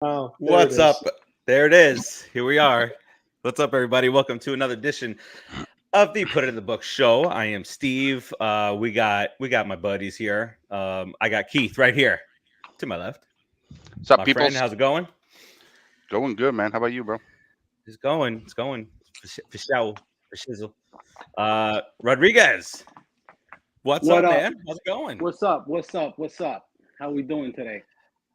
Oh, What's up? There it is. Here we are. What's up, everybody? Welcome to another edition of the Put It in the Book show. I am Steve. We got my buddies here. I got Keith right here to my left. What's up, My people? friend, how's it going? Going good, man. How about you, bro? It's going. For show. For shizzle. Rodriguez. What's What up, up? man? How's it going? What's up? How we doing today?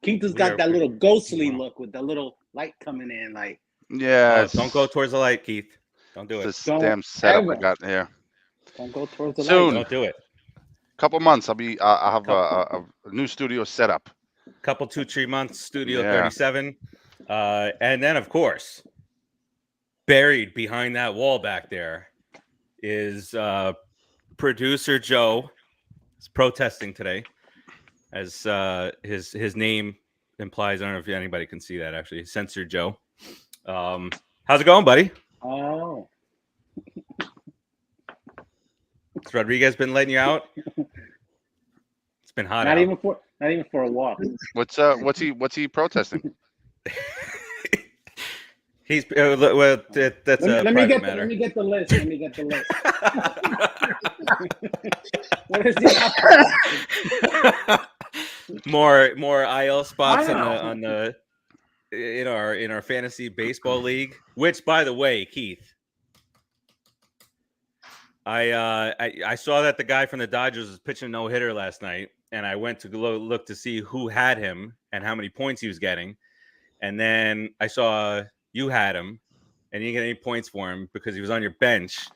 Keith has We got are that little ghostly wow. look with the little light coming in. Like, Yeah. Don't go towards the light, Keith. Don't do it. This Don't damn setup we ever. got here. don't go towards the Soon. light. Don't do it. Couple months, I'll have a new studio set up. Couple 2-3 months, Studio Yeah. 37. And then, of course, buried behind that wall back there is producer Joe. He's protesting today, as his name implies. I don't know if anybody can see that, actually. Censored Joe. How's it going, buddy? Oh, Has Rodriguez been letting you out? It's been hot not out. even for a walk. What's he protesting? He's well. That's a private matter. Let me get the list. What is the more IL spots Wow. on the in our fantasy baseball league. Which, by the way, Keith, I saw that the guy from the Dodgers was pitching a no-hitter last night, and I went to look to see who had him and how many points he was getting, and then I saw you had him, and you didn't get any points for him because he was on your bench,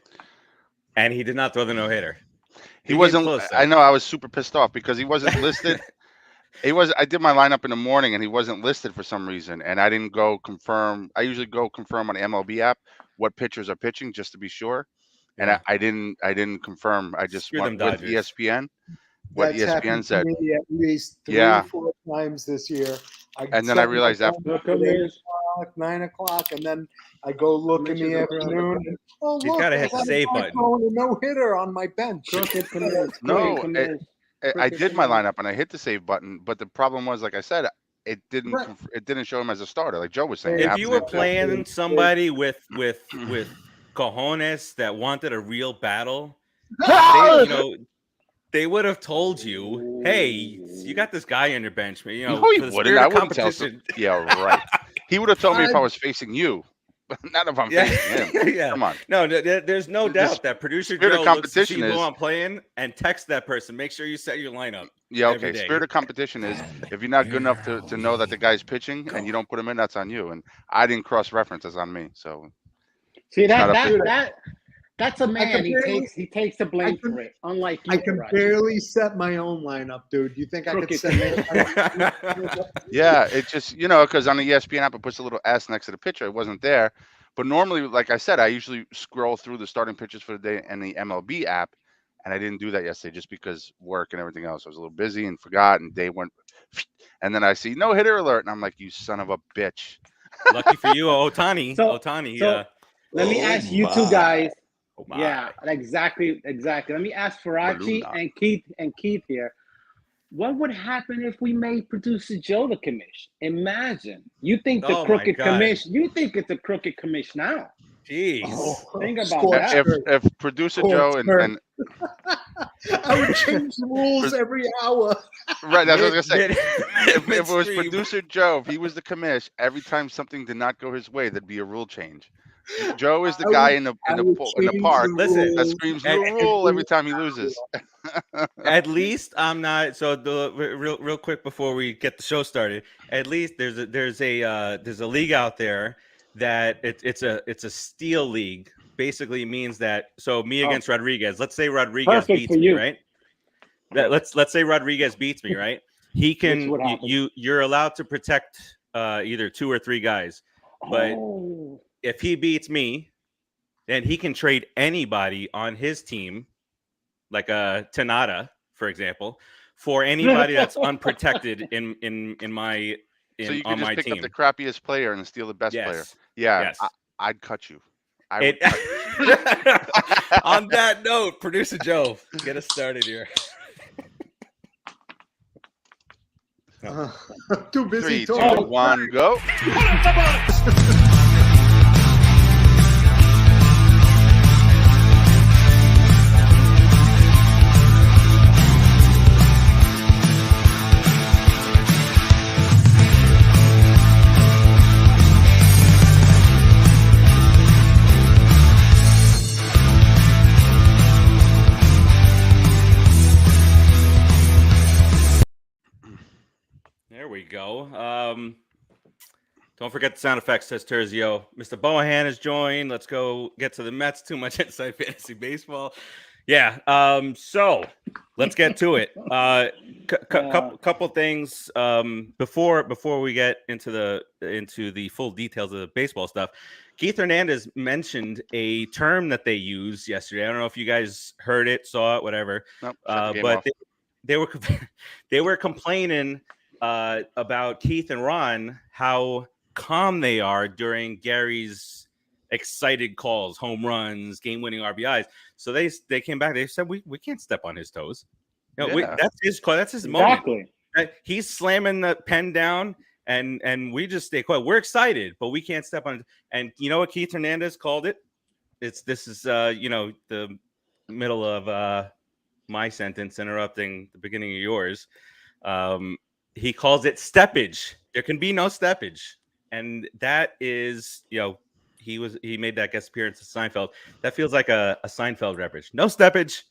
and he did not throw the no-hitter. He wasn't. I know. I was super pissed off because he wasn't listed. I did my lineup in the morning, and he wasn't listed for some reason, and I didn't go confirm. I usually go confirm on the MLB app what pitchers are pitching just to be sure, and Yeah. I didn't confirm. I just Screw went them with Dodgers. ESPN. What That's ESPN happened said. to me at least 3 Yeah. 4 times this year. And then I realized after. Look at this. 9 o'clock, and then I go look in the afternoon. And, oh, You look, gotta I hit the got a save guy button. throwing a no-hitter on my bench. Crooked commish. No, Crooked commish. I did my lineup and I hit the save button, but the problem was, like I said, it didn't Right. it didn't show him as a starter, like Joe was saying. If have you to were hit the- playing somebody with cojones that wanted a real battle, they would have told you, "Hey, you got this guy on your bench, man. No, he for the wouldn't. spirit I of wouldn't tell competition." Yeah, right. He would have told me if I was facing you, not if I'm facing him. Yeah. Come on. No, there's no The doubt that producer spirit of Joe looks to see competition who is- I'm playing and text that person. Make sure you set your lineup. Yeah, every okay. day. Spirit of competition is if you're not good enough to know that the guy's pitching and you don't put him in, that's on you. And I didn't cross reference, that's on me. So See not up to that's a man. He takes the blame can- for it. Unlike you, I can Farace. barely set my own lineup, dude. Do you think I could Crooked set my lineup? yeah, it just because on the ESPN app it puts a little S next to the pitcher. It wasn't there. But normally, like I said, I usually scroll through the starting pitchers for the day and the MLB app, and I didn't do that yesterday just because work and everything else. I was a little busy and forgot, and day went, and then I see no hitter alert, and I'm like, you son of a bitch. Lucky for you, Otani. So- Otani. so- Let me Oh ask you two guys. Oh my. Yeah, exactly. Let me ask Farace Balloon and Keith here. What would happen if we made producer Joe the commish? Imagine. You think the Oh my crooked God. commish? You think it's a crooked commish now? Jeez. Think about Score that. If producer Joe and I would change the rules every hour. right, that's what I was gonna say. If it was Midstream. producer Joe, if he was the commish, every time something did not go his way, there'd be a rule change. Joe is the I guy would- in the I would change park the Listen, that rules. screams and- new rule every time he loses. At least I'm not. So real quick before we get the show started, at least there's a league out there that it's a steal league. Basically means that me against Rodriguez. Let's say Rodriguez Perfect beats for me, you. right? Let's say Rodriguez beats me, right? He can. Which would happen. You're allowed to protect either 2 or 3 guys, but Oh. if he beats me, then he can trade anybody on his team, like a Tanada, for example, for anybody that's unprotected in my So you on can my just pick team. up the crappiest player and steal the best player. Yes. Yeah, Yes. I'd cut you. I It- would cut on that note, producer Joe, get us started here. Too busy 3, 2, talking. 1, go. There we go. Don't forget the sound effects, says Terzio. Mr. Bohan has joined. Let's go get to the Mets. Too much inside fantasy baseball. Yeah. So let's get to it. Couple things before we get into the full details of the baseball stuff. Keith Hernandez mentioned a term that they used yesterday. I don't know if you guys heard it, saw it, whatever. Nope, But they were complaining about Keith and Ron, how calm they are during Gary's excited calls, home runs, game-winning RBIs. So they came back. They said we can't step on his toes. You know, that's his call. That's his moment. He's slamming the pen down, and we just stay quiet. We're excited, but we can't step on it. And you know what Keith Hernandez called it? This is the middle of my sentence interrupting the beginning of yours. He calls it steppage. There can be no steppage. And that is, he made that guest appearance at Seinfeld. That feels like a Seinfeld reference. No steppage.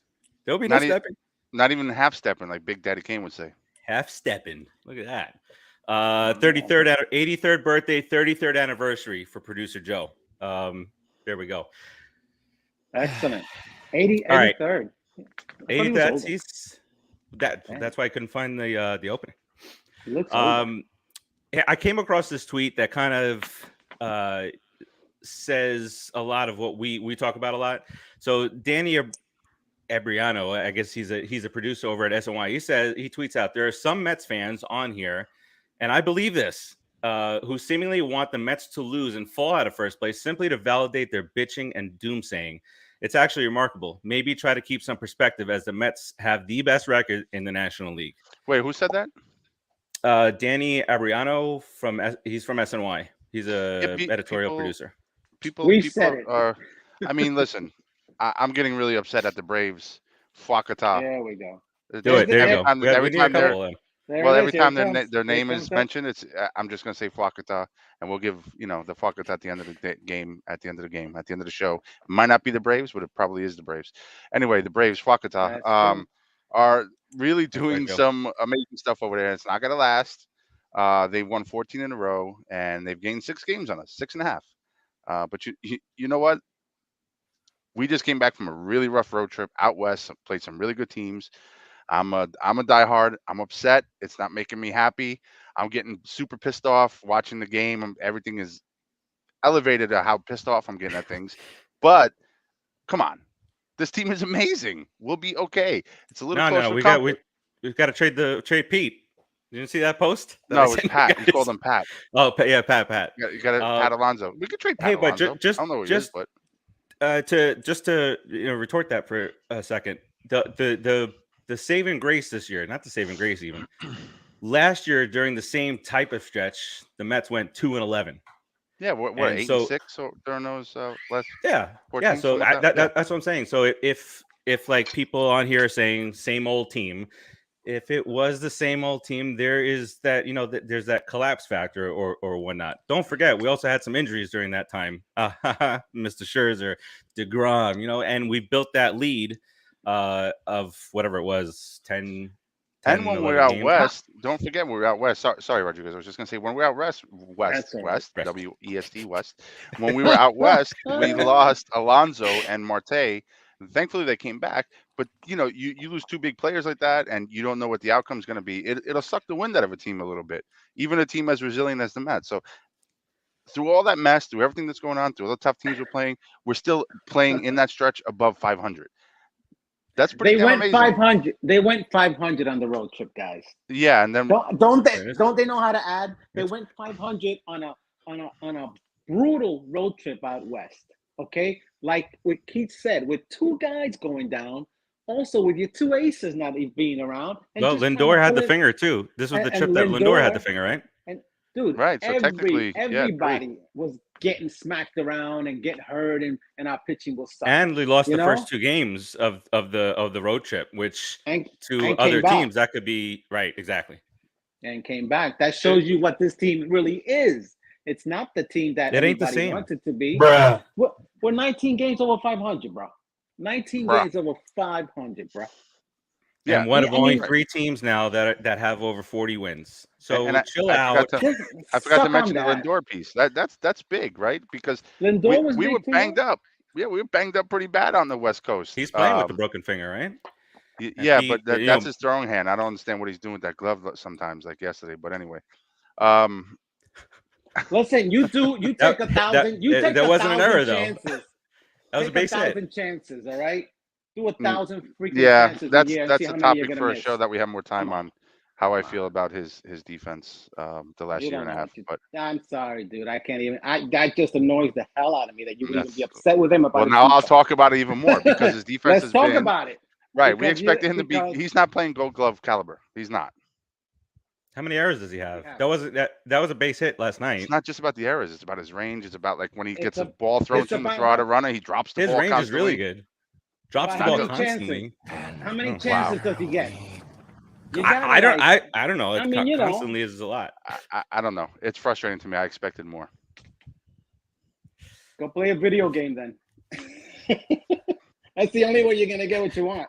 There'll be no stepping. Not even half stepping, like Big Daddy Kane would say. Half stepping. Look at that. 83rd birthday, 33rd anniversary for producer Joe. There we go. Excellent. 83rd. 83rd. That's why I couldn't find the opening. Looks I came across this tweet that kind of says a lot of what we talk about a lot. So Danny Ebriano, I guess he's a producer over at SNY. He tweets out, there are some Mets fans on here, and I believe this, who seemingly want the Mets to lose and fall out of first place simply to validate their bitching and doomsaying. It's actually remarkable. Maybe try to keep some perspective as the Mets have the best record in the National League. Wait, who said that? Danny Abriano he's from SNY. He's a editorial producer. People are. I mean, listen, I'm getting really upset at the Braves. Fwakata. There we go. Do it. There you go. Every time their name is mentioned, I'm just gonna say Fwakata, and we'll give the Fwakata at the end of the game, at the end of the show. It might not be the Braves, but it probably is the Braves. Anyway, the Braves, Fwakata, are really doing some amazing stuff over there. It's not gonna last. They've won 14 in a row, and they've gained 6 games on us, 6.5. But you know what? We just came back from a really rough road trip out west, played some really good teams. I'm a diehard. I'm upset. It's not making me happy. I'm getting super pissed off watching the game. Everything is elevated to how pissed off I'm getting at things. But come on, this team is amazing. We'll be okay. It's a little closer. We've got to trade Pete. You didn't see that post? No, it was Pat. You called him Pat. Oh, yeah, Pat. You got to Pat Alonso. We could trade Pat Alonso. I don't know what it is, but to retort that for a second, the saving grace this year, not the saving grace even. Last year during the same type of stretch, the Mets went 2-11. Yeah, we're 8-6 during those last. Yeah. So that's what I'm saying. So if like people on here are saying same old team, if it was the same old team, there is that there's that collapse factor or whatnot. Don't forget, we also had some injuries during that time. Mr. Scherzer, DeGrom, and we built that lead of whatever it was, 10. And when we're out west, don't forget when we're out west. Sorry, Rodriguez. I was just gonna say when we're out west, W-E-S-T, West. When we were out west, we lost Alonso and Marte. Thankfully, they came back. But you lose 2 big players like that, and you don't know what the outcome is going to be. It'll suck the wind out of a team a little bit, even a team as resilient as the Mets. So through all that mess, through everything that's going on, through all the tough teams we're playing, we're still playing in that stretch above 500. That's pretty amazing. 500. They went 500 on the road trip, guys. Yeah, and then don't they know how to add? They went 500 on a brutal road trip out west. Okay, like what Keith said, with 2 guys going down, Also, with your two aces not being around, and Well, just Lindor had the pull it- finger too. This was the and trip that Lindor had the Lindor, finger, right? and dude, Right. So technically, yeah, three. everybody was getting smacked around and get hurt, and our pitching was sucking. And we lost You the know? first two games of the road trip, which and to and other came back. teams that could be right. Exactly. And came back. That shows you what this team really is. It's not the team that It ain't the everybody same. wants it to be. Bruh. We're 19 games over 500, bro. 19 Bruh. games over 500, bro. Yeah, and one of I only mean- 3 teams now that have over 40 wins. So And chill out. I forgot to mention the Lindor piece. That's big, right? Because Lindor was we big were for banged you? up. Yeah, we were banged up pretty bad on the West Coast. He's playing with the broken finger, right? Yeah, he- but you that's know- his throwing hand. I don't understand what he's doing with that glove sometimes, like yesterday. But anyway, Listen, you take 1,000. You take that wasn't an 1,000 error, though. chances. That was a Take base hit. 1,000 chances, all right? Do 1,000 freaking yeah, chances that's a year and that's see a how many you're topic gonna for a miss. show that we have more time Come on. on. How I Come feel on. about his defense the last You year don't and a know half. what you- But I'm sorry, dude. I can't even. That just annoys the hell out of me that you would even be That's- upset with him about. well, his now I'll defense. talk about it even more because his defense Let's has talk been about it. right. We because expected you- him to be. because- He's not playing Gold Glove caliber. He's not. How many errors does he have? Yeah. That was a base hit last night. It's not just about the errors. It's about his range. It's about like when he It's gets a a- ball thrown it's to him to about- throw out a runner, he drops the His ball range is really constantly. good. Drops But the how ball many chances? constantly. How many Oh, chances wow. does he get? You I gotta, don't. like- I don't know. I mean, you know. Constantly is a lot. I don't know. It's frustrating to me. I expected more. Go play a video game then. That's the only way you're gonna get what you want.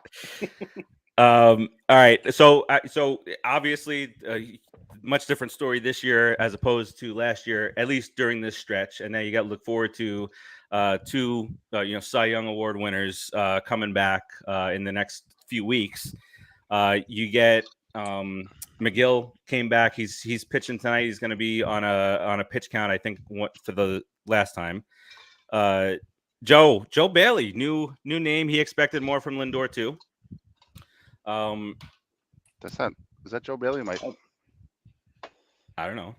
All right. So obviously, much different story this year as opposed to last year, at least during this stretch. And now you got to look forward to two, Cy Young Award winners coming back in the next few weeks. You get McGill came back. He's pitching tonight. He's going to be on a pitch count, I think, for the last time. Joe Bailey, new name. He expected more from Lindor too. Is that Joe Bailey? I don't know.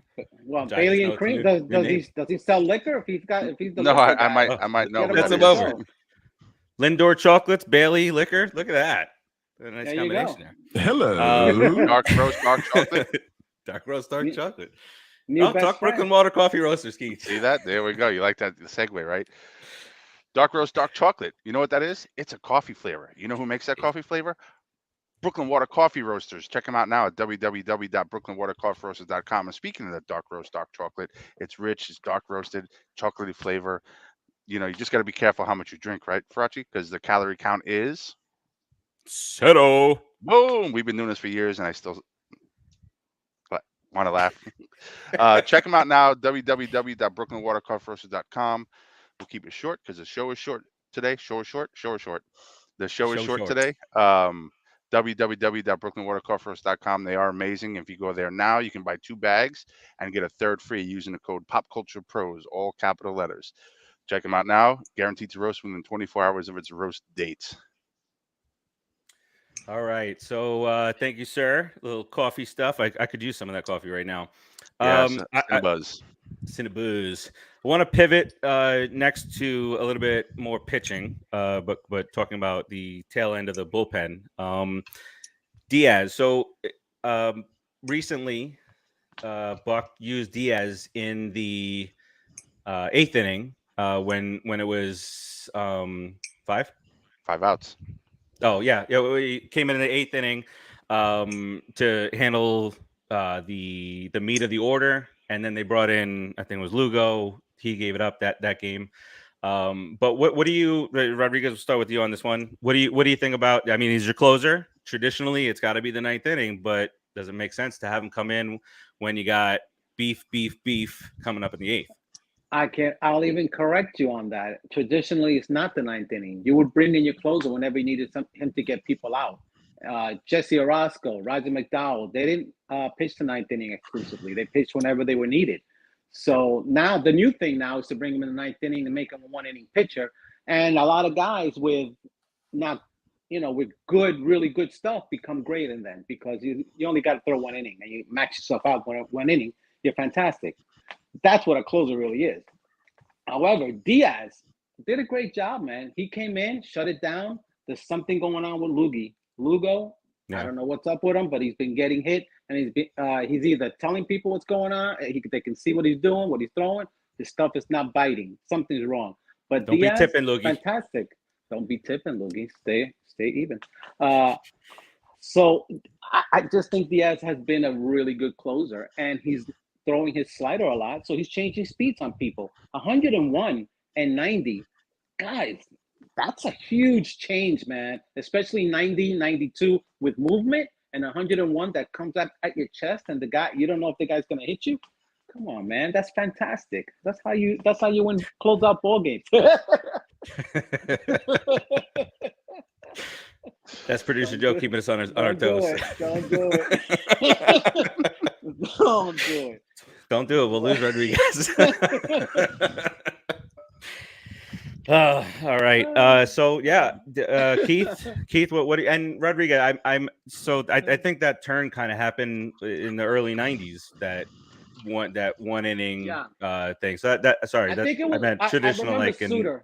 Well, I just Bailey know and it's Cream. new does he sell liquor? If he's the No, liquor I guy, might know. get who That's that him is. over. Lindor chocolates, Bailey liquor. Look at that. A nice There you combination go. there. Hello. Dark roast, dark chocolate. Dark roast, dark New- chocolate. New I'll best talk friend. Brooklyn Water Coffee Roasters, Keith. See that? There we go. You like that segue, right? Dark roast, dark chocolate. You know what that is? It's a coffee flavor. You know who makes that coffee flavor? Brooklyn Water Coffee Roasters. Check them out now at www.brooklynwatercoffeeroasters.com. And speaking of that dark roast, dark chocolate, it's rich, it's dark roasted, chocolatey flavor. You just got to be careful how much you drink, right, Farace? Because the calorie count is Settle. boom. We've been doing this for years, and I still want to laugh. Check them out now, www.brooklynwatercoffeeroasters.com. We'll keep it short because the show is short today. Show is short. The show is short today. www.brooklynwatercoffeeroasters.com. They are amazing. If you go there now, you can buy 2 bags and get a third free using the code PopCulturePros, all capital letters. Check them out now. Guaranteed to roast within 24 hours of its roast date. All right. So thank you, sir. A little coffee stuff. I could use some of that coffee right now. Yes, Cinnabuzz. Cinnabuzz. I want to pivot next to a little bit more pitching, but talking about the tail end of the bullpen. Diaz. So recently, Buck used Diaz in the 8th inning when it was 5 outs. Oh yeah. We came in the 8th inning to handle the meat of the order, and then they brought in, I think it was Lugo. He gave it up that game. But what do you, Rodriguez? We'll start with you on this one. What do you think about? I mean, he's your closer. Traditionally, it's got to be the 9th inning, but does it make sense to have him come in when you got beef coming up in the 8th? I'll even correct you on that. Traditionally, it's not the 9th inning. You would bring in your closer whenever you needed him to get people out. Jesse Orozco, Roger McDowell, they didn't pitch the 9th inning exclusively. They pitched whenever they were needed. So now the new thing now is to bring him in the 9th inning and make him a 1-inning pitcher. And a lot of guys with really good stuff become great in them because you only got to throw 1 inning and you max yourself out one inning. You're fantastic. That's what a closer really is. However, Diaz did a great job, man. He came in, shut it down, there's something going on with Lugo. I Yeah. don't know what's up with him, but he's been getting hit, and he's either telling people what's going on. They can see what he's doing, what he's throwing. His stuff is not biting. Something's wrong. But Don't be Diaz, tipping, Loogie. fantastic. Don't be tipping, Loogie. Stay even. So I just think Diaz has been a really good closer, and he's throwing his slider a lot, so he's changing speeds on people. 101 and 90, guys, that's a huge change, man. Especially 90, 92 with movement, and 101 that comes up at your chest, and the guy, you don't know if the guy's gonna hit you. Come on, man, that's fantastic. That's how you win close out ball games. That's producer Joe keeping us on our toes. Don't do it. Don't do it. Don't do it. We'll lose Rodriguez. All right. So yeah, Keith, what do you, and Rodriguez? I think that turn kind of happened in the early '90s. That one inning thing. So I meant traditional, I like Suter.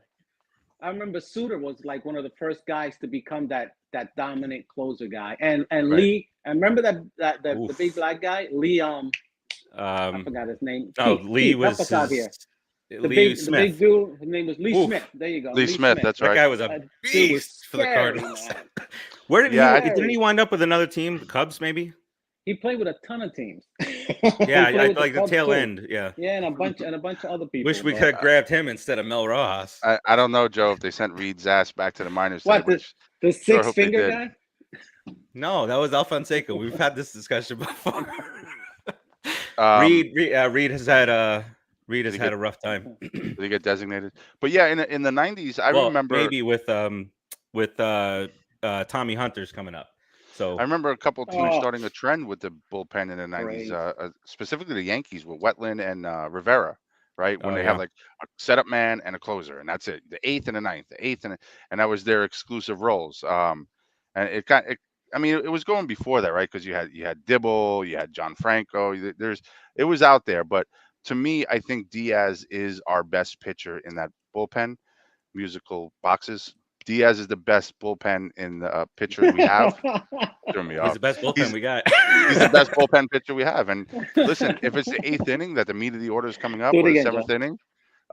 I remember Suter was like one of the first guys to become that dominant closer guy, and Right. Lee. I remember the big black guy, Lee. I forgot his name. Oh, Keith, Lee was help us out here. The Lee big dude. His name was Lee Oof. Smith. There you go. Lee Smith. That's That right. guy was a That dude was beast for the scary, Cardinals. man. Where did Yeah, didn't he wind up with another team? The Cubs, maybe? He played with a ton of teams. Yeah, He played with like the Cubs, tail too. end. Yeah. Yeah, and a bunch of other people. Wish we but- could have grabbed him instead of Mel Rojas. I don't know, Joe, if they sent Reed's ass back to the minors. What, today, the Sure six hope they finger did. guy? No, that was Alfonseca. We've had this discussion before. Reed, Reed has had a rough time. did he get designated? But yeah, in the '90s, I remember maybe with Tommy Hunter's coming up. So I remember a couple of teams Oh. starting a trend with the bullpen in the '90s, Great. specifically the Yankees with Wetland and Rivera, right? When Oh, they yeah. have like a setup man and a closer, and that's it. The eighth and the ninth, and that was their exclusive roles. And it was going before that, right? Because you had Dibble, you had John Franco. It was out there, but to me, I think Diaz is our best pitcher in that bullpen. Musical boxes. Diaz is the best bullpen in the pitcher we have. Threw me he's off. the best bullpen we got. He's the best bullpen pitcher we have. And listen, if it's the eighth inning that the meat of the order is coming up, Do it or the again, seventh Joe. inning,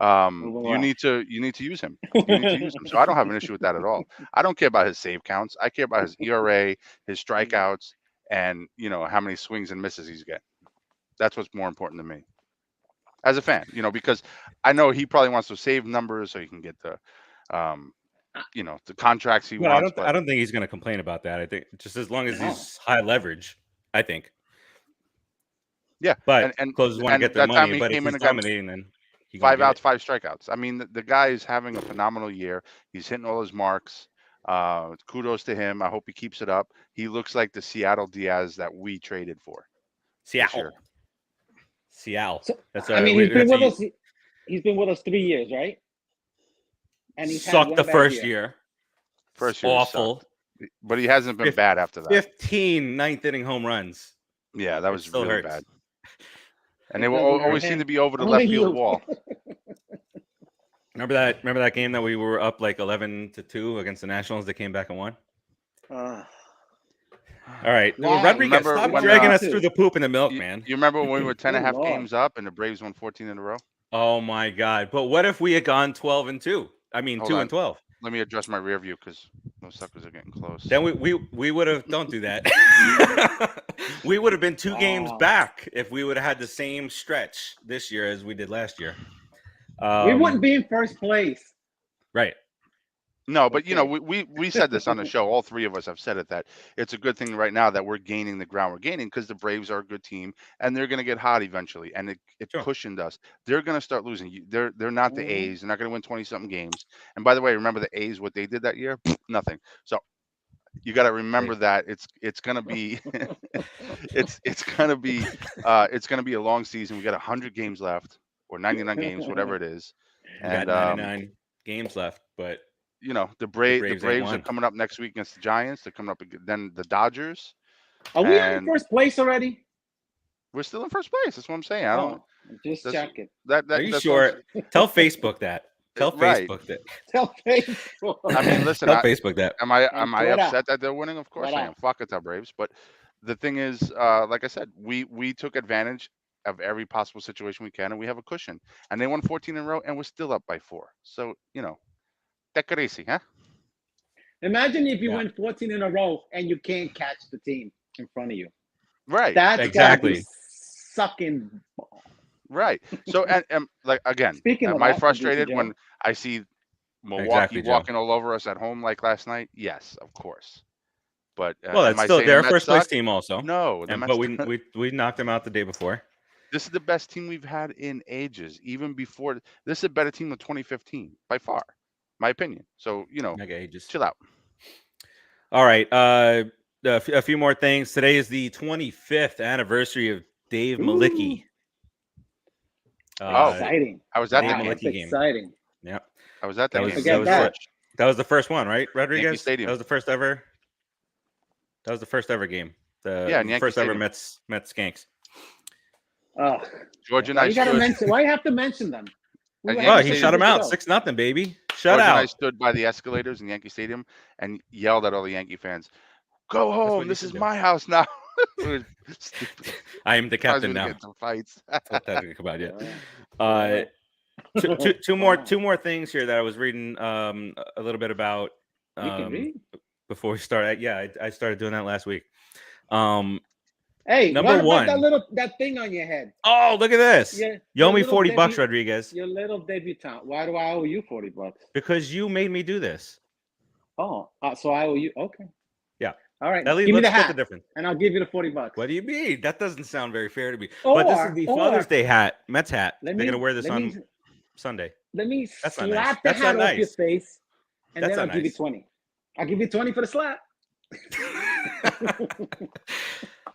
Move you on. need to use him. You need to use him. So I don't have an issue with that at all. I don't care about his save counts. I care about his ERA, his strikeouts, and how many swings and misses he's getting. That's what's more important to me as a fan. Because I know he probably wants to save numbers so he can get the the contracts he Well, wants. I don't think he's going to complain about that. I think just as long as he's high leverage, I think. Yeah, But and closers want to get their that time money. he But if came in he's against dominating, then he 5 gonna outs, 5 strikeouts. I mean, the guy is having a phenomenal year. He's hitting all his marks. Kudos to him. I hope he keeps it up. He looks like the Seattle Diaz that we traded for. get it. this year. Seattle. So, That's I mean, he's been with us. He's been with us 3 years, right? And he's had sucked one the bad first year. year. First year Awful. sucked. But he hasn't been bad after that. 15 ninth inning home runs. Yeah, that It was still really hurts. bad. And It they will doesn't hurt always him. seem to be over the Only left field you. wall. Remember that game that we were up like 11-2 against the Nationals? They came back and won. Uh, All right, Wow. Rodriguez, Remember stop when, dragging uh, us through the poop and the milk, man. You remember when we were 10 and a half Good Lord. games up and the Braves won 14 in a row? Oh my God! But what if we had gone 12-2? I mean, Hold 2-12. Let me adjust my rear view because those suckers are getting close. Then we would have. Don't do that. We would have been 2 games Wow. back if we would have had the same stretch this year as we did last year. we wouldn't be in first place. Right. No, but Okay. we said this on the show. All three of us have said it, that it's a good thing right now that we're gaining the ground. We're gaining because the Braves are a good team and they're going to get hot eventually. And it Sure. cushioned us. They're going to start losing. They're not the Mhm. A's. They're not going to win 20-something games. And by the way, remember the A's, what they did that year? Nothing. So you got to remember that it's going to be it's going to be a long season. We got 100 games left or 99 games, whatever it is. We got And 99 games left, but the Braves Braves ain't are won. coming up next week against the Giants. They're coming up then the Dodgers. Are we in And first place already? we're still in first place. That's what I'm saying. I don't. Just that's- check it. That are you that's sure? Tell Facebook that. Tell Right. Facebook that. Tell Facebook. I mean, listen, Tell Facebook that. am I And Twitter. upset that they're winning? Of course I Twitter. am. Fwakata Braves. But the thing is, like I said, we took advantage of every possible situation we can, and we have a cushion. And they won 14 in a row, and we're still up by 4. So that crazy, huh? Imagine if you Yeah. win 14 in a row and you can't catch the team in front of you. Right. That's Exactly. gotta be sucking. Right. So and like again, Speaking am of I that, frustrated Producer when Joe. I see Milwaukee Exactly, Joe. walking all over us at home like last night? Yes, of course. But Well, am that's I still saying they're the a Mets first place suck? team also. No, the Mets. But we knocked them out the day before. This is the best team we've had in ages. Even before this is a better team than 2015 by far, my opinion. So Mega ages. chill out. All right. A few more things. Today is the 25th anniversary of Dave Malicki. Exciting. I was at Dave the Wow, game. that's Malicki game. exciting. Yeah. I was at the That game. was Forget that. that was the first one, right, Rodriguez? Stadium. That was the first ever. That was the first ever game. Yeah, in The Yankee first ever Stadium. Mets Skanks. Oh, George and why I you gotta stood. mention? Why you have to mention them? We were Yankee Oh, having he Stadium. shut such a him good out. show. 6-0, baby. Shut George and I out. stood by the escalators in Yankee Stadium and yelled at all the Yankee fans, "Go what home! you This should is do. my house now." It was stupid. I am the I was captain gonna now. get some fights. That's what that's about. Yeah. Yeah. Two more things here that I was reading a little bit about You can read. before we start. Yeah, I started doing that last week. Hey, Number what about one. that thing on your head? Oh, look at this. Yeah, You owe your me little $40, Rodriguez, Your little debutante. Why do I owe you $40? because you made me do this. Oh, so I owe you. Okay. Yeah. All right. At least Give me let's the split the hat, difference. and I'll give you the $40. What do you mean? That doesn't sound very fair to me. But this is the Father's Day hat, Mets hat. They're gonna wear this on Sunday. Let me That's not slap nice. the That's hat not off your nice. face, and That's then I'll not give you nice. 20. I'll give you 20 for the slap.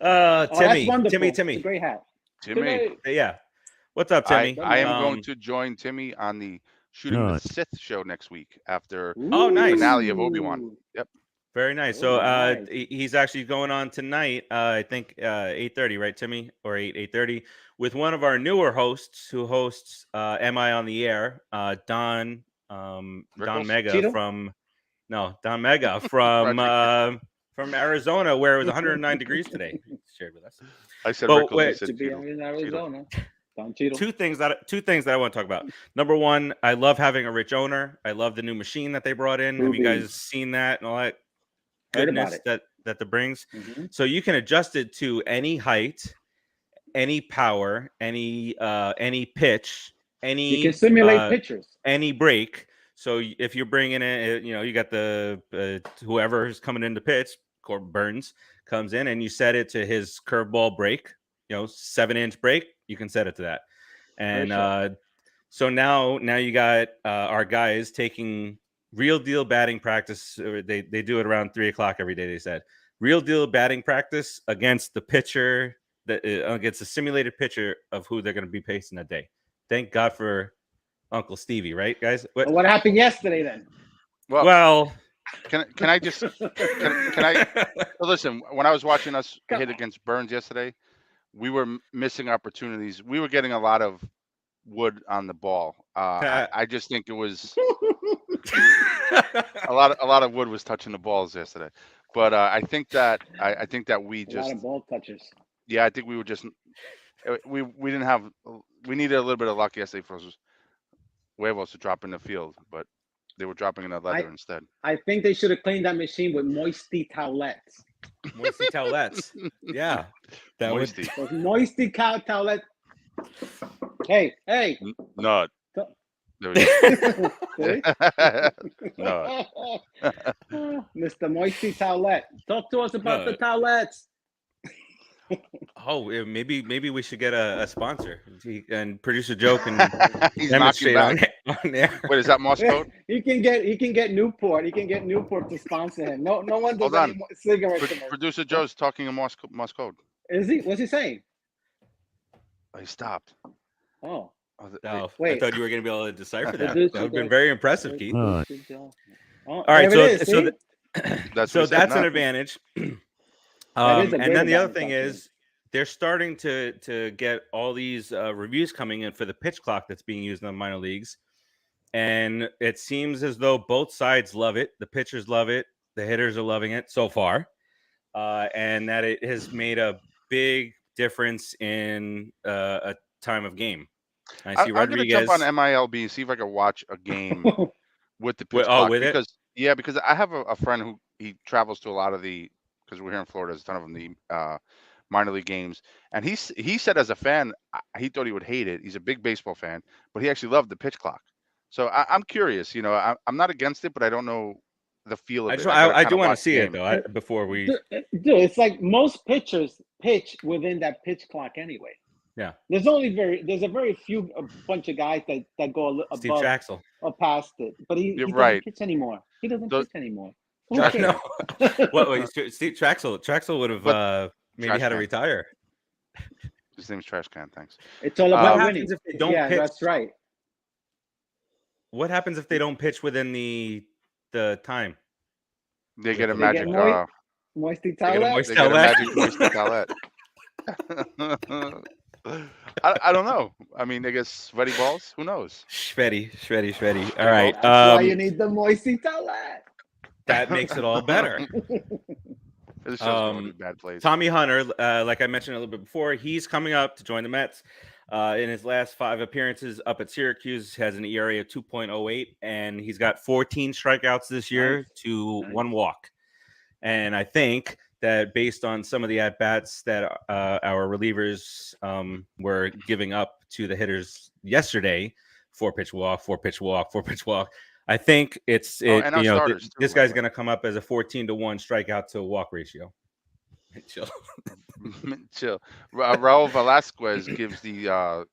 Timmy, that's wonderful. Timmy. It's a great hat. Timmy, Yeah. What's up, Timmy? I am going to join Timmy on the Shooting the Sith show next week after Oh, the nice. finale of Obi-Wan. Yep. Very nice. Oh, So nice. he's actually going on tonight, I think 8:30, right, Timmy? Or 8:30 with one of our newer hosts who hosts Am I on the Air? Don Mega Cheeto? from Don Mega from Arizona, where it was 109 degrees today. He shared with us. I said But Rickles, wait, you said To be Cheeto. in Arizona. Don Cheeto. two things that I want to talk about. Number one, I love having a rich owner. I love the new machine that they brought in. Have you guys seen that and all that Heard about goodness that brings? Mm-hmm. So you can adjust it to any height, any power, any pitch, any You can simulate pictures. any break. So if you're bringing in, you got the whoever is coming in to pitch, Corbin Burns comes in, and you set it to his curveball break. 7-inch break, you can set it to that. And so now you got our guys taking real deal batting practice. They do it around 3:00 every day. They said real deal batting practice against the pitcher against a simulated pitcher of who they're going to be facing that day. Thank God for Uncle Stevie, right, guys? What happened yesterday then? Well, can I just can I listen? When I was watching us hit against Burns yesterday, we were missing opportunities. We were getting a lot of wood on the ball. I just think it was a lot of wood was touching the balls yesterday. But I think that we just a lot of ball touches. Yeah, I think we were just we didn't have we needed a little bit of luck yesterday for those huevos to drop in the field, but they were dropping in the leather instead. I think they should have cleaned that machine with moisty towelettes. Moisty towelettes. Yeah. That Moisty. Those moisty cow towelettes. Hey. No. See? No. Mr. Moisty Towelette. Talk to us about the towelettes. Oh, maybe we should get a sponsor and Producer Joe can He's demonstrate knocking on air. Wait, is that Morse code? He can get Newport. He can get Newport to sponsor him. No one does any more cigarette commercials. Producer Joe's talking a Morse code. Is he? What's he saying? He stopped. Oh, wait. I thought you were going to be able to decipher that. Producer That would have been very impressive, Keith. All right, so that's an advantage. And then the other thing is they're starting to get all these reviews coming in for the pitch clock that's being used in the minor leagues. and it seems as though both sides love it. The pitchers love it. The hitters are loving it so far, and that it has made a big difference in a time of game. I see I'm gonna jump Rodriguez. on MILB and see if I can watch a game with the pitch Oh, clock with it? because I have a friend who he travels to a lot of because we're here in Florida, there's a ton of them, the minor league games, and he said as a fan he thought he would hate it. He's a big baseball fan, but he actually loved the pitch clock. So I'm curious, I'm not against it, but I don't know the feel of it. I do want to see it though before we. Dude, it's like most pitchers pitch within that pitch clock anyway. Yeah. There's a very few bunch of guys that go Steve above Traxel. or past it, but he doesn't right. pitch ananymore. He doesn't pitch anymore. I know. Steve Traxel would have maybe had to retire. His name's Trash Can. Thanks. It's all about what winning. happens if they don't pitch? That's right. What happens if they don't pitch within the time? They get a They magic. get moisty towel. They get a magic moisty towelette. I don't know. I mean, I guess sweaty balls. Who knows? Shreddy. All right. That's why you need the moisty towelette. That makes it all better. This show's going to bad place. Tommy Hunter, like I mentioned a little bit before, he's coming up to join the Mets. In his last 5 appearances up at Syracuse, has an ERA of 2.08, and he's got 14 strikeouts this year to 1 walk. And I think that based on some of the at-bats that our relievers were giving up to the hitters yesterday, 4-pitch walk, 4-pitch walk, 4-pitch walk, I think this guy's going to come up as a 14-1 strikeout to walk ratio. Chill. Chill. Raul Velasquez gives the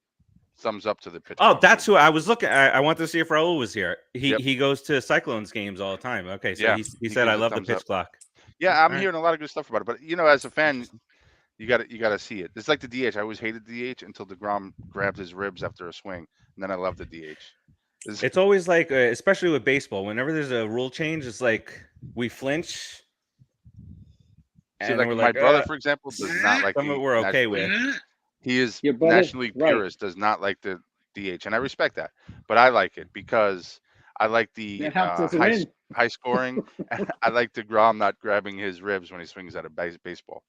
thumbs up to the pitch. Oh, that's who I was looking at. I wanted to see if Raul was here. He goes to Cyclones games all the time. Okay, so he said I love the pitch clock. Yeah, I'm hearing a lot of good stuff about it. But as a fan, you got to see it. It's like the DH. I always hated the DH until DeGrom grabbed his ribs after a swing, and then I love the DH. It's always like, especially with baseball, whenever there's a rule change, it's like we flinch. See, like my brother, for example, does not like some of it we're okay with. He is nationally purist, does not like the DH, and I respect that. But I like it because I like the high scoring. And I like DeGrom not grabbing his ribs when he swings at a baseball.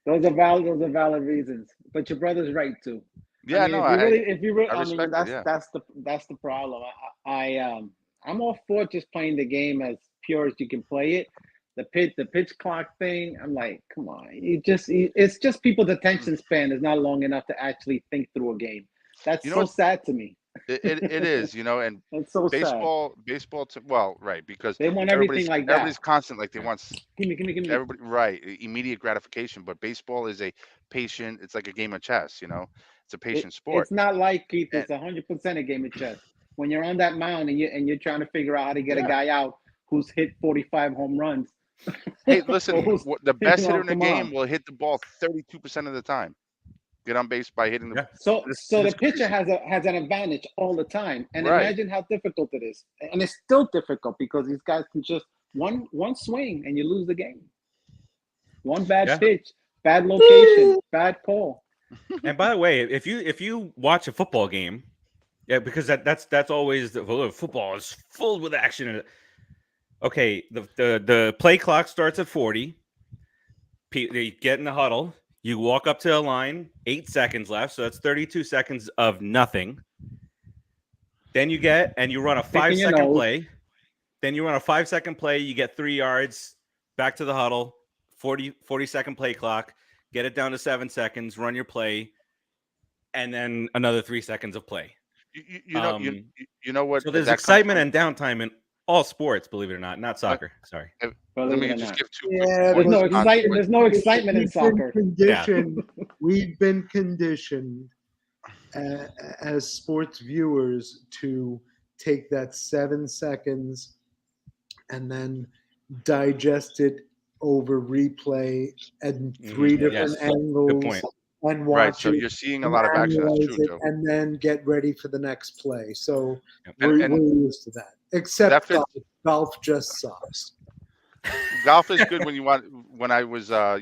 Those are valid reasons. But your brother's right too. Yeah, if you really, I mean, that's the problem. I'm all for just playing the game as pure as you can play it. The pitch clock thing, I'm like, come on. It's just people's attention span is not long enough to actually think through a game. That's so sad to me. It is, and it's so baseball right, because they want everything like that. Everybody's constant, like they want give me. Everybody, right, immediate gratification. But baseball is a patient. It's like a game of chess. It's a patient sport. It's not like Keith. It's 100% a game of chess. When you're on that mound and you're trying to figure out how to get a guy out who's hit 45 home runs. Hey, listen, the best hitter in the game will hit the ball 32% of the time. Get on base by hitting the. So the pitcher has an advantage all the time, and imagine how difficult it is. And it's still difficult because these guys can just one swing and you lose the game. One bad pitch, bad location, bad call. And by the way, if you watch a football game, because that's always football is full with action in it. Okay, the play clock starts at 40. They get in the huddle. You walk up to the line, 8 seconds left, so that's 32 seconds of nothing. Then you run a 5-second play. Then you run a 5-second play. You get 3 yards. Back to the huddle. 40-second play clock. Get it down to 7 seconds. Run your play, and then another 3 seconds of play. You know what? So there's excitement and downtime in all sports, believe it or not soccer. Sorry. Let me just give 2. There's no excitement in soccer. We've been conditioned as sports viewers to take that 7 seconds and then digest it over replay and 3 different angles. Good point. And watch right, so you're seeing a lot of action. That's true, Joe. And then get ready for the next play. So we're used to that. Except golf just sucks. Golf is good when I was 8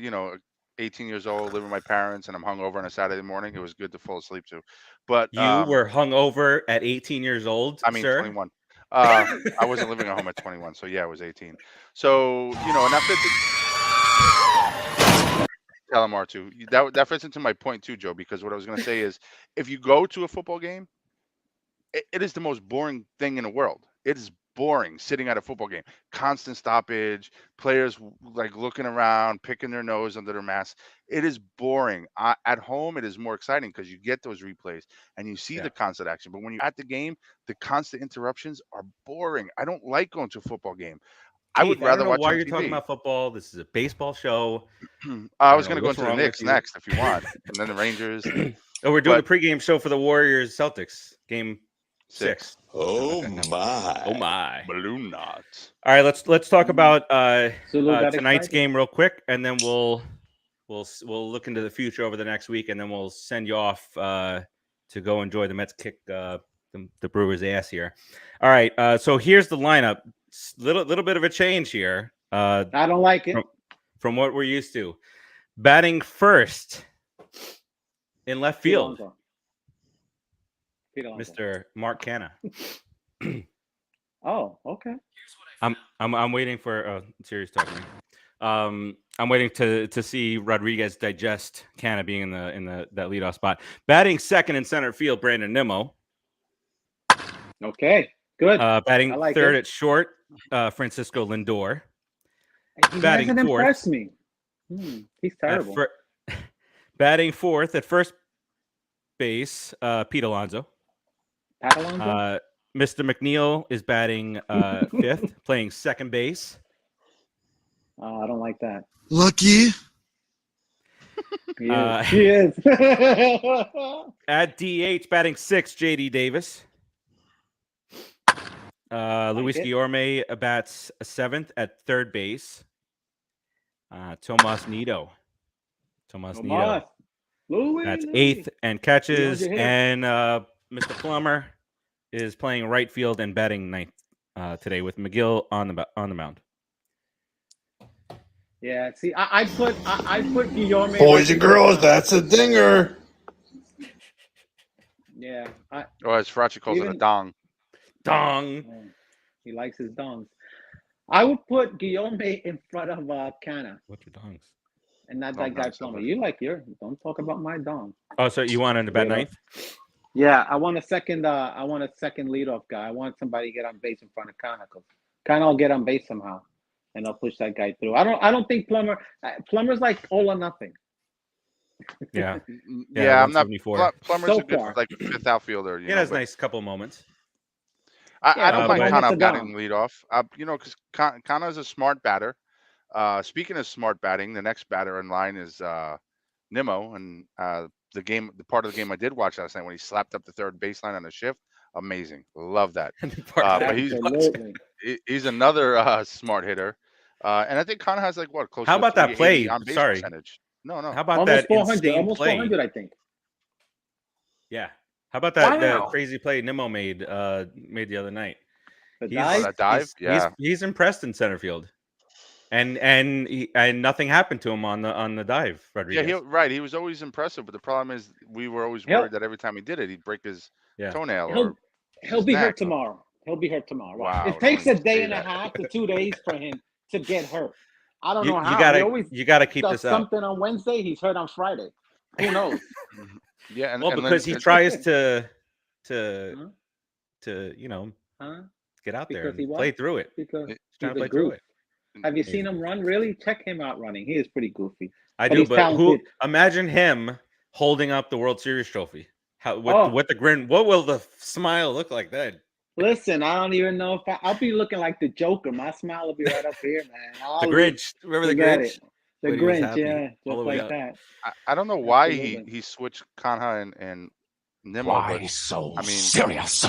18 years old, living with my parents, and I'm hungover on a Saturday morning, it was good to fall asleep to. But You were hungover at 18 years old, I mean, sir? 21. I wasn't living at home at 21, so yeah, I was 18. So and that fits. Tell him R2. That fits into my point too, Joe. Because what I was going to say is, if you go to a football game, it is the most boring thing in the world. It is boring sitting at a football game. Constant stoppage, players like looking around, picking their nose under their mask. It is boring. At home, it is more exciting because you get those replays and you see the constant action. But when you're at the game, the constant interruptions are boring. I don't like going to a football game. I would Keith, rather don't know watch why on you're TV. talking about football. This is a baseball show. I was going to go what's into the wrong with Knicks you. next if you want, and then the Rangers. Oh, we're doing a pregame show for the Warriors Celtics game 6. Oh my! Oh my! Balloon knots. All right, let's talk about Sulu got tonight's excited. game real quick, and then we'll look into the future over the next week, and then we'll send you off to go enjoy the Mets kick the Brewers' ass here. All right, so here's the lineup. Little bit of a change here. I don't like it. From what we're used to. Batting first in left field, Mr. Mark Canna. Oh, okay. I'm waiting for serious talking. I'm waiting to see Rodriguez digest Canna being in that leadoff spot. Batting second in center field, Brandon Nimmo. Okay, good. Batting like third it. at short, Francisco Lindor. He batting hasn't fourth. impressed me. He's terrible. Batting fourth at first base, Pete Alonso. Pat Alonso? Mr. McNeil is batting fifth, playing second base. I don't like that. Lucky. He is. At DH, batting sixth, JD Davis. Luis Guillorme bats seventh at third base. Tomas Nido. That's eighth and catches. And Mr. Plummer is playing right field and batting ninth today with McGill on the mound. Yeah, see, I put Guillorme. Boys and girls, that's a dinger. Yeah. As Farace calls it, a dong. Dong. He likes his dongs. I would put Guillorme in front of Canna. What's your dongs? And not that guy Plummer. You like don't talk about my dong. Oh, so you want him to bat ninth? Yeah, I want a second leadoff guy. I want somebody to get on base in front of Canna. Canna will get on base somehow, and I'll push that guy through. I don't think Plummer's like all or nothing. Yeah. Yeah, I'm not. 174. Plummer's So a good far. fifth outfielder. He has nice couple moments. I don't mind moments Canna are batting down. leadoff. Because Canna is a smart batter. Speaking of smart batting, the next batter in line is Nimmo, and the part of the game I did watch last night when he slapped up the third baseline on a shift, amazing, love that. But he's another smart hitter, and I think Canna has close. How to about that play? on base Sorry. percentage. No. How about Almost that 400, insane almost play? 400, I think. Yeah. How about that Wow. crazy play Nimmo made the other night? That dive? He's impressed in center field. And nothing happened to him on the dive, Rodriguez. Yeah, he was always impressive, but the problem is we were always worried that every time he did it, he'd break his toenail. He'll be hurt tomorrow. Wow, it takes a day and a half to 2 days for him to get hurt. I don't know how. You gotta keep this up. Something on Wednesday, he's hurt on Friday. Who knows? Yeah, because he tries to get out there and play through it. Because he's trying to play through it. Have you seen him run? Really? Check him out running. He is pretty goofy. I do, but imagine him holding up the World Series trophy. With the grin, what will the smile look like then? Listen, I don't even know if I'll be looking like the Joker. My smile will be right up here, man. The Grinch. Remember the Grinch? The Grinch, yeah. Just like that. I don't know why he switched Canha and Nimmo. Why so serious?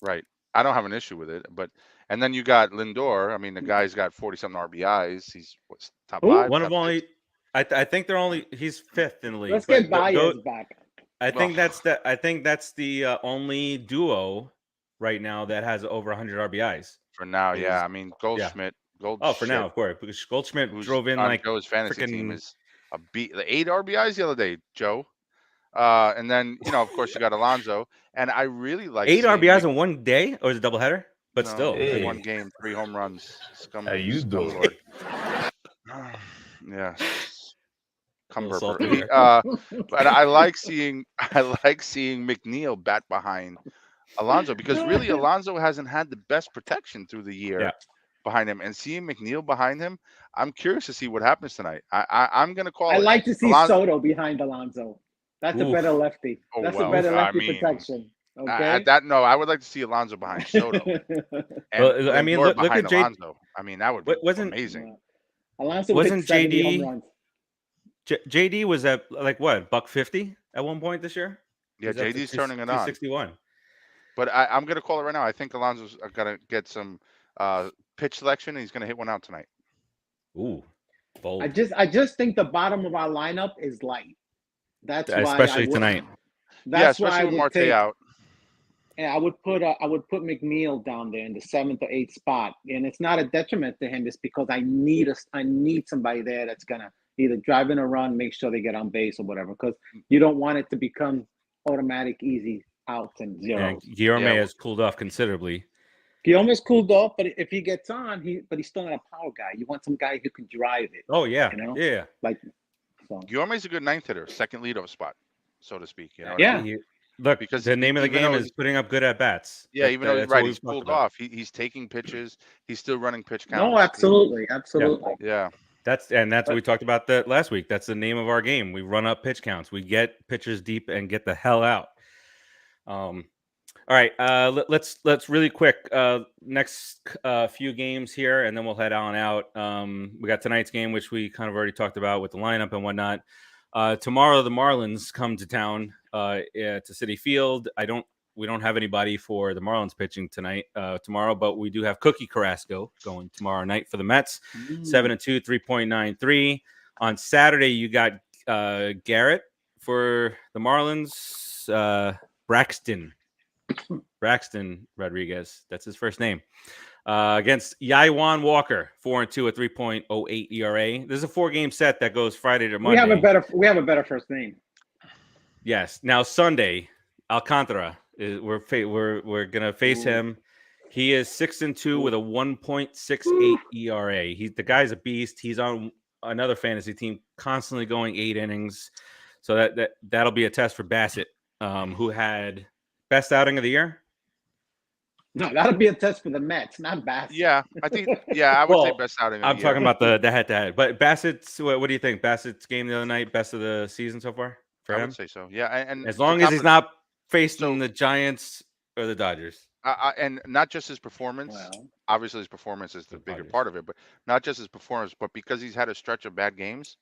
Right. I don't have an issue with it, and then you got Lindor. I mean, the guy's got 40-something RBIs. He's top 5. One of only. I think he's fifth in the league. Let's get Baez back. I think that's the only duo right now that has over 100 RBIs. For now, yeah. I mean, Goldschmidt. For now, of course, because Goldschmidt drove in like Joe's fantasy team is the 8 RBIs the other day, Joe. And then of course you got Alonso, and I really like 8 seeing RBIs in one day, or is it doubleheader? But no, still, it's I mean, one game, 3 home runs. How you doing? Lord. Yeah, a little Cumberber. salty there. But I like seeing McNeil bat behind Alonso, because really Alonso hasn't had the best protection through the year Yeah. behind him, and seeing McNeil behind him, I'm curious to see what happens tonight. I'm gonna call I it. like to see Alonso. Soto behind Alonso. That's a Oof. better lefty. Oh, That's well, a better I lefty mean, protection. Okay. At that, no, I would like to see Alonso behind Soto, and Well, I mean, Lindor look behind at J- Alonso. I mean, that would be wasn't amazing. Alonso hit wasn't 70 home JD runs. JD was at like what, $150 at one point this year? Yeah, He's up to JD's turning it on. 261. But I'm going to call it right now. I think Alonso's going to get some pitch selection, and he's going to hit one out tonight. Ooh, bold. I just think the bottom of our lineup is light. That's why Especially tonight. That's yeah, why I especially with would Marte take. out. Yeah, I would put McNeil down there in the 7th or 8th spot, and it's not a detriment to him. It's because I need somebody there that's gonna either drive in a run, make sure they get on base or whatever. Because you don't want it to become automatic, easy outs and zeros. And Guillorme has cooled off considerably. He almost cooled off, but if he gets on, he's still not a power guy. You want some guy who can drive it. Oh yeah, yeah. Like, so. Guillorme's a good 9th hitter, second leadoff spot, so to speak. You know. Yeah. What I mean? Look, because the name of the game is putting up good at bats. Yeah, even though he's pulled off, he's taking pitches. He's still running pitch counts. No, absolutely. Yeah. That's what we talked about that last week. That's the name of our game. We run up pitch counts. We get pitchers deep and get the hell out. All right, let's really quick next few games here, and then we'll head on out. We got tonight's game, which we kind of already talked about with the lineup and whatnot. Tomorrow, the Marlins come to town to Citi Field. We don't have anybody for the Marlins pitching tonight tomorrow, but we do have Cookie Carrasco going tomorrow night for the Mets. 7-2, 3.93. On Saturday, you got Garrett for the Marlins. Braxton Rodriguez, that's his first name. Against Yaiwan Walker, 4-2 at 3.08 ERA. This is a 4-game set that goes Friday to Monday. We have a better first name. Yes. Now Sunday, Alcantara we're gonna face him. He is 6-2 with a 1.68 ERA. The guy's a beast. He's on another fantasy team, constantly going 8 innings. So that'll be a test for Bassett, who had best outing of the year. No, that'll be a test for the Mets, not Bassett. Yeah, I think. Yeah, I would say best outing. I'm talking about the head-to-head. But Bassett's, what do you think? Bassett's game the other night, best of the season so far for him? I would say so. Yeah, and as long as he's not facing the Giants or the Dodgers. And not just his performance. Well, obviously, his performance is the bigger part of it, but not just his performance, but because he's had a stretch of bad games,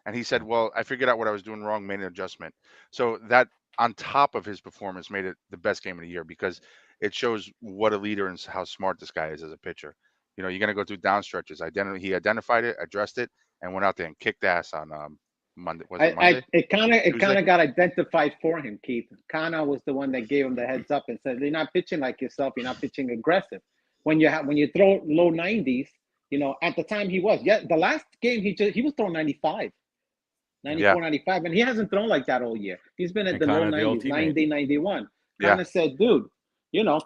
and he said, "Well, I figured out what I was doing wrong, made an adjustment." So that, on top of his performance, made it the best game of the year, because it shows what a leader and how smart this guy is as a pitcher. You know, you're going to go through down stretches. He identified it, addressed it, and went out there and kicked ass on Monday. Was it Monday? It kind of got identified for him, Keith. Kana was the one that gave him the heads up and said, "You're not pitching like yourself. You're not pitching aggressive. When you throw low 90s, at the time he was. Yeah, the last game he was throwing 95. 94, 95, and he hasn't thrown like that all year. He's been at the low 90s, 90, 91. Kind of said, dude,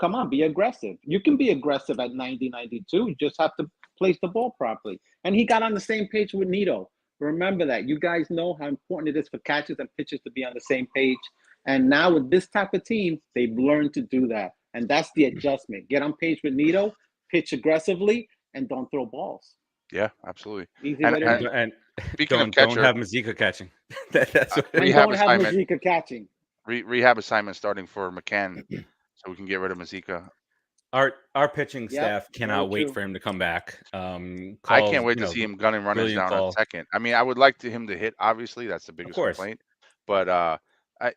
come on, be aggressive. You can be aggressive at 90, 92. You just have to place the ball properly. And he got on the same page with Nito. Remember that. You guys know how important it is for catchers and pitchers to be on the same page. And now with this type of team, they've learned to do that. And that's the adjustment. Get on page with Nito, pitch aggressively, and don't throw balls. Yeah, absolutely. Easy way to win. And speaking of catcher, don't have Mazika catching. That's what don't have Mazika catching. Rehab assignment starting for McCann, so we can get rid of Mazika. Our pitching staff cannot wait for him to come back. I can't wait to see him gunning runners down at second. I mean, I would like him to hit. Obviously, that's the biggest complaint. But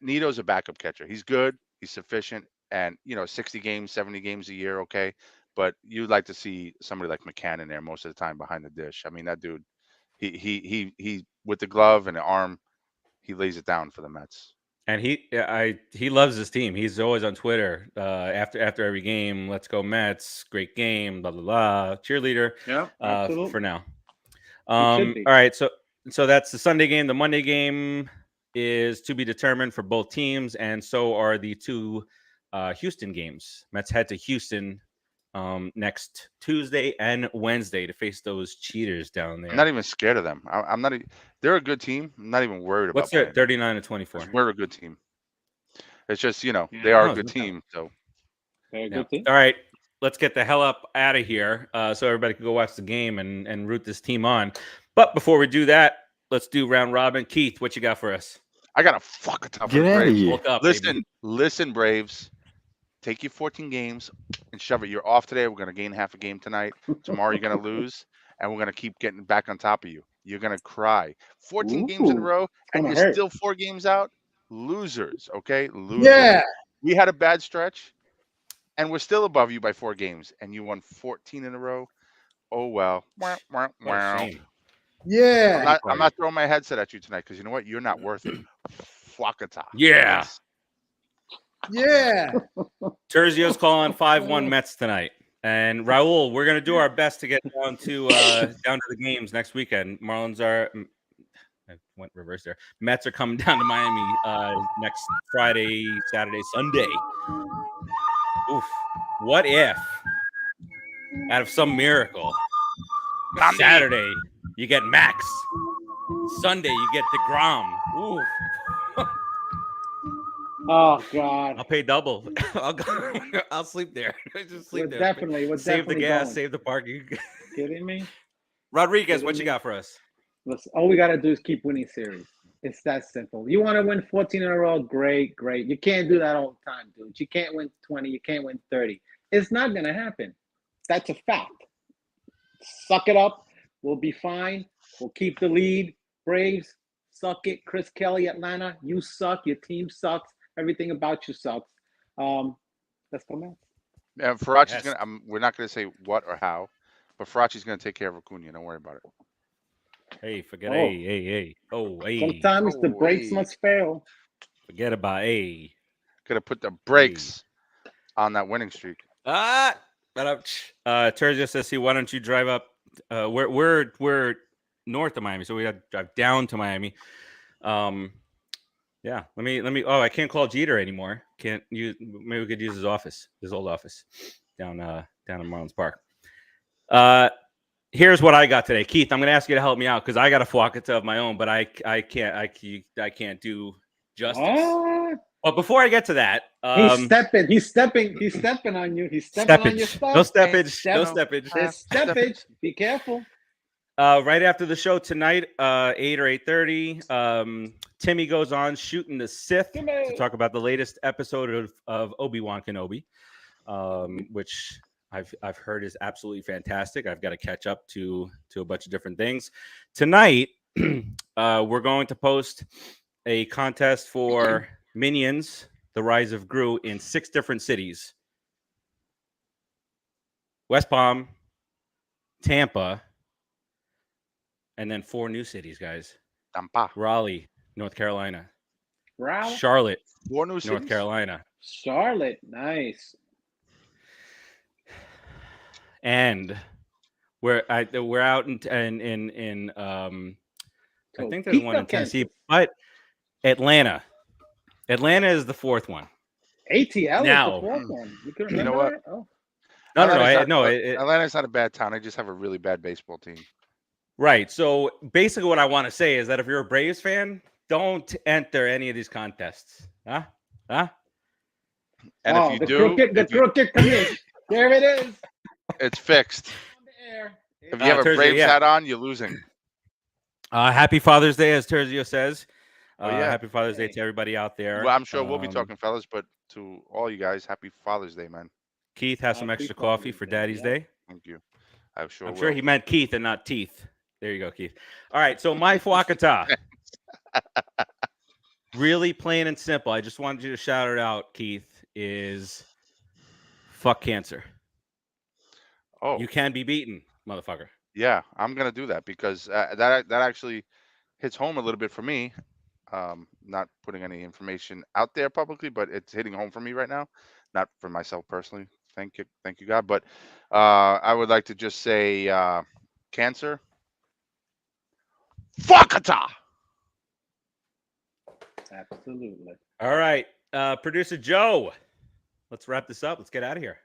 Nito's a backup catcher. He's good. He's sufficient, and 60 games, 70 games a year, okay. But you'd like to see somebody like McCann in there most of the time behind the dish. I mean, that dude, he with the glove and the arm, he lays it down for the Mets. And he loves his team. He's always on Twitter after every game. Let's go Mets! Great game! Blah blah blah. Cheerleader. Yeah, for now. All right. So So that's the Sunday game. The Monday game is to be determined for both teams, and so are the two Houston games. Mets head to Houston next Tuesday and Wednesday to face those cheaters down there. I'm not even scared of them. I'm not. They're a good team. I'm not even worried What's about their playing them. 39-24? We're a good team. It's just they are a Oh, good no doubt. team. So Very Yeah. good team. All right, let's get the hell up out of here so everybody can go watch the game and root this team on. But before we do that, let's do round robin. Keith, what you got for us? I got a fucking tough Get out of Braves. here. Look up, Listen, Braves. Take your 14 games and shove it. You're off today. We're gonna gain half a game tonight. Tomorrow you're gonna lose, and we're gonna keep getting back on top of you. You're gonna cry. 14 games in a Ooh, row, and gonna you're hurt. still 4 games out. Losers, okay? Losers. Yeah. We had a bad stretch, and we're still above you by 4 games, and you won 14 in a row. Oh well. Wah, wah, What a wah. shame. Yeah. I'm not throwing my headset at you tonight because you know what? You're not worth it. Fwakata. Yeah. Yeah. Terzio's calling 5-1 Mets tonight. And Raul, we're gonna do our best to get down to the games next weekend. Marlins are I went reverse there. Mets are coming down to Miami next Friday, Saturday, Sunday. Oof. What if out of some miracle Saturday you get Max, Sunday you get DeGrom. Ooh. Oh God. I'll pay double. I'll sleep there. Just sleep We're there. definitely Save the gas, going. save the parking. Kidding me? Rodriguez, what you got for us? Listen, all we gotta do is keep winning series. It's that simple. You want to win 14 in a row? Great, great. You can't do that all the time, dude. You can't win 20. You can't win 30. It's not gonna happen. That's a fact. Suck it up. We'll be fine. We'll keep the lead. Braves, suck it. Chris Kelly, Atlanta, you suck. Your team sucks. Everything about you sucks. Let's go, Mets. And Farace's Yes. gonna. We're not gonna say what or how, but Farace's gonna take care of Acuna. Don't worry about it. Hey, forget Oh. hey. Oh, hey. Sometimes the brakes hey. must fail. Forget about hey. Could have put the brakes on that winning streak. Terzio says, "See, why don't you drive up? We're north of Miami, so we got to drive down to Miami. Yeah. Let me. Oh, I can't call Jeter anymore. Can't use. Maybe we could use his office, his old office, down in Marlins Park. Here's what I got today, Keith. I'm going to ask you to help me out because I got a Fwakata of my own, but I can't do justice. What? But before I get to that, He's stepping on you. He's stepping on your stuff. No steppage. Step- No steppage. There's steppage. Be careful. Right after the show tonight, 8 or 8:30, Timmy goes on shooting the Sith to talk about the latest episode of Obi-Wan Kenobi, which I've heard is absolutely fantastic. I've got to catch up to a bunch of different things. Tonight, we're going to post a contest for Minions: The Rise of Gru in 6 different cities: West Palm, Tampa, and then 4 new cities, guys. Tampa. Raleigh, North Carolina. Raleigh? Charlotte, 4 new North cities? Carolina. Charlotte. Nice. And we're out in I think there's one in Tennessee, but Atlanta. Atlanta is the 4th one. ATL Now- is the 4th one. You can You know remember what? it? Oh. Atlanta's not a bad town. They just have a really bad baseball team. Right. So basically what I want to say is that if you're a Braves fan, don't enter any of these contests. Huh? And Oh, if you the do, crooked commish. There it is. it's fixed. On the air. If you have a Terzio, Braves yeah. hat on, you're losing. Happy Father's Day, as Terzio says. Oh, yeah. Happy Father's Day to everybody out there. Well, I'm sure we'll be talking, fellas, but to all you guys, happy Father's Day, man. Keith has some Happy extra coffee Father's for Day, Daddy's yeah. Day. Thank you. I'm sure. I'm sure he meant Keith and not teeth. There you go, Keith. All right, so my Fwakata. Really plain and simple. I just wanted you to shout it out, Keith, is fuck cancer. Oh, You can be beaten, motherfucker. yeah, I'm gonna do that because that actually hits home a little bit for me. Not putting any information out there publicly, but it's hitting home for me right now. Not for myself personally. Thank you, God. But I would like to just say, cancer, Fwakata. Absolutely. All right. Producer Joe, let's wrap this up. Let's get out of here.